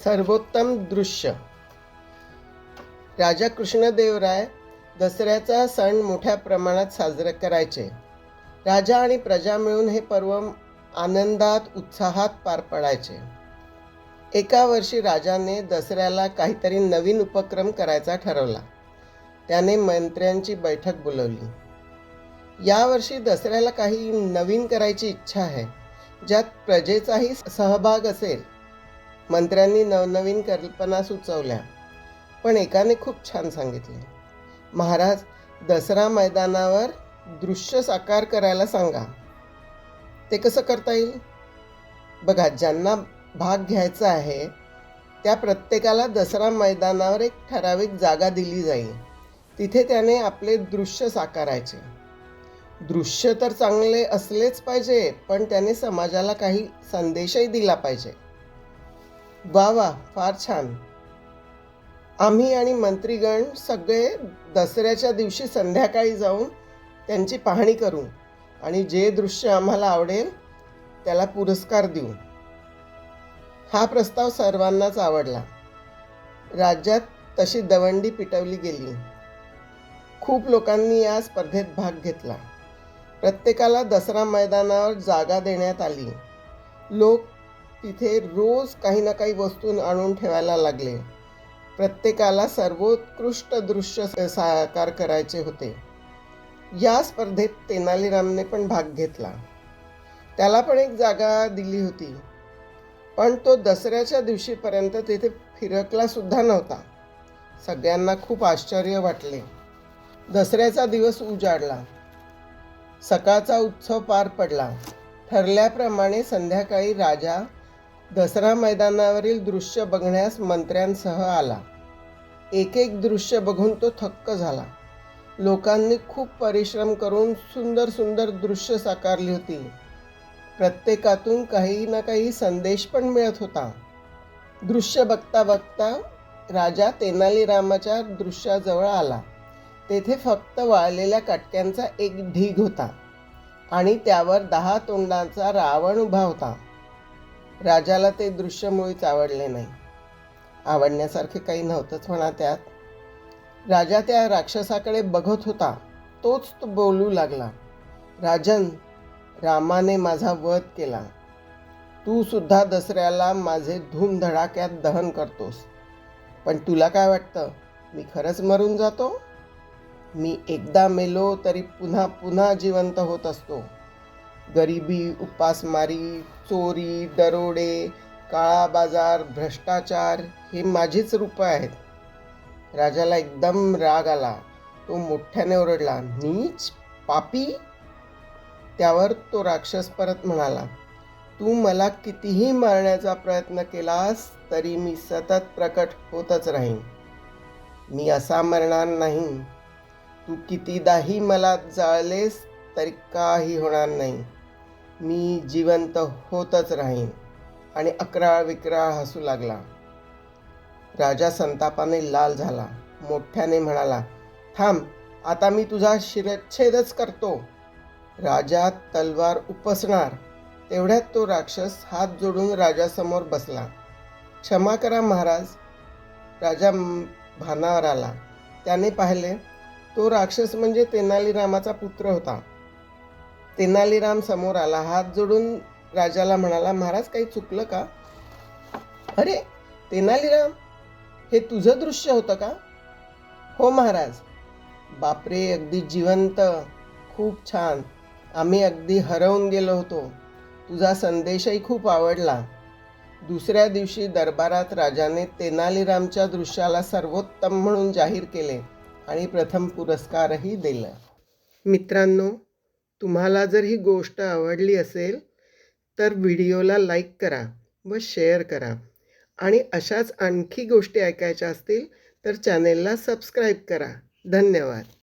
सर्वोत्तम दृश्य. राजा कृष्णदेवराय दसऱ्याचा सण मोठ्या प्रमाणात साजरे करायचे. राजा आणि प्रजा मिळून हे पर्व आनंदात उत्साहात पार पडायचे. एका वर्षी राजाने दसऱ्याला काहीतरी नवीन उपक्रम करायचा ठरवला. त्याने मंत्र्यांची बैठक बोलवली. यावर्षी दसऱ्याला काही नवीन करायची इच्छा आहे, ज्यात प्रजेचाही सहभाग असेल. मंत्र्यांनी नवनवीन कल्पना सुचवल्या, पण एकाने खूप छान सांगितले, महाराज, दसरा मैदानावर दृश्य साकार करायला सांगा. ते कसं करता येईल? बघा, ज्यांना भाग घ्यायचा आहे त्या प्रत्येकाला दसरा मैदानावर एक ठराविक जागा दिली जाईल. तिथे त्याने आपले दृश्य साकारायचे. दृश्य तर चांगले असलेच पाहिजे, पण त्याने समाजाला काही संदेशही दिला पाहिजे. वा वा, फार छान. आम्ही आणि मंत्रीगण सगळे दसऱ्याच्या दिवशी संध्याकाळी जाऊन त्यांची पाहणी करू आणि जे दृश्य आम्हाला आवडेल त्याला पुरस्कार देऊ. हा प्रस्ताव सर्वांनाच आवडला. राज्यात तशी दवंडी पिटवली गेली. खूप लोकांनी या स्पर्धेत भाग घेतला. प्रत्येकाला दसरा मैदानावर जागा देण्यात आली. लोक तिथे रोज काही ना काही वस्तू आणून ठेवायला लागले. प्रत्येकाला सर्वोत्कृष्ट दृश्य साकार करायचे होते. या स्पर्धेत तेनालीरामने पण भाग घेतला. त्याला पण एक जागा दिली होती, पण तो दसऱ्याच्या दिवशीपर्यंत तिथे फिरकला सुद्धा नव्हता. सगळ्यांना खूप आश्चर्य वाटले. दसऱ्याचा दिवस उजाडला. सकाळचा उत्सव पार पडला. ठरल्याप्रमाणे संध्याकाळी राजा दसरा मैदानावरील दृश्य बघण्यास मंत्र्यांसह आला. एक एक दृश्य बघून तो थक्क झाला. लोकांनी खूप परिश्रम करून सुंदर सुंदर दृश्य साकारली होती. प्रत्येकातून काही ना काही संदेश पण मिळत होता. दृश्य बघता बघता राजा तेनालीरामाच्या दृश्याजवळ आला. तेथे फक्त वाळलेल्या काटक्यांचा एक ढीग होता आणि त्यावर 10 तोंडांचा रावण उभा होता. राजाला ते दृश्य मुळीच आवडले नाही. आवडण्यासारखे काही नव्हतंच म्हणा त्यात. राजा त्या राक्षसाकडे बघत होता. तोच तो बोलू लागला, राजन, रामाने माझा वध केला. तू सुद्धा दसऱ्याला माझे धूमधडाक्यात दहन करतोस. पण तुला काय वाटतं, मी खरंच मरून जातो? मी एकदा मेलो तरी पुन्हा पुन्हा जिवंत होत असतो. गरिबी, उपासमारी, चोरी, दरोडे, काळा बाजार, भ्रष्टाचार हे माझीच रूपं आहेत. राजाला एकदम राग आला. तो मोठ्याने ओरडला, नीच, पापी. त्यावर तो राक्षस परत म्हणाला, तू मला कितीही मारण्याचा प्रयत्न केलास तरी मी सतत प्रकट होतच राहीन. मी असा मरणार नाही. तू कितीदाही मला जाळलेस तरी काही होणार नाही. मी जिवंत होतच राहीन. आणि अकराळ विक्राळ हसू लागला. राजा संतापाने लाल झाला. मोठ्याने म्हणाला, थांब, आता मी तुझा शिरच्छेदच करतो. राजा तलवार उपसणार तेवढ्यात तो राक्षस हात जोडून राजासमोर बसला. क्षमा करा महाराज. राजा भानावर आला. त्याने पाहिले तो राक्षस म्हणजे तेनालीरामाचा पुत्र होता. तेनालीराम समोर आला. हात जोडून राजाला म्हणाला, महाराज, काही चुकलं का? अरे तेनालीराम, हे तुझं दृश्य होतं का? हो महाराज. बापरे, अगदी जिवंत. खूप छान. आम्ही अगदी हरवून गेलो होतो. तुझा संदेशही खूप आवडला. दुसऱ्या दिवशी दरबारात राजाने तेनालीरामच्या दृश्याला सर्वोत्तम म्हणून जाहीर केले आणि प्रथम पुरस्कारही दिला. मित्रांनो, तुम्हाला जर ही गोष्ट आवडली असेल तर व्हिडिओला लाईक करा व शेअर करा. आणि अशाच आणखी गोष्टी ऐकायच्या असतील तर चॅनेलला सबस्क्राईब करा. धन्यवाद.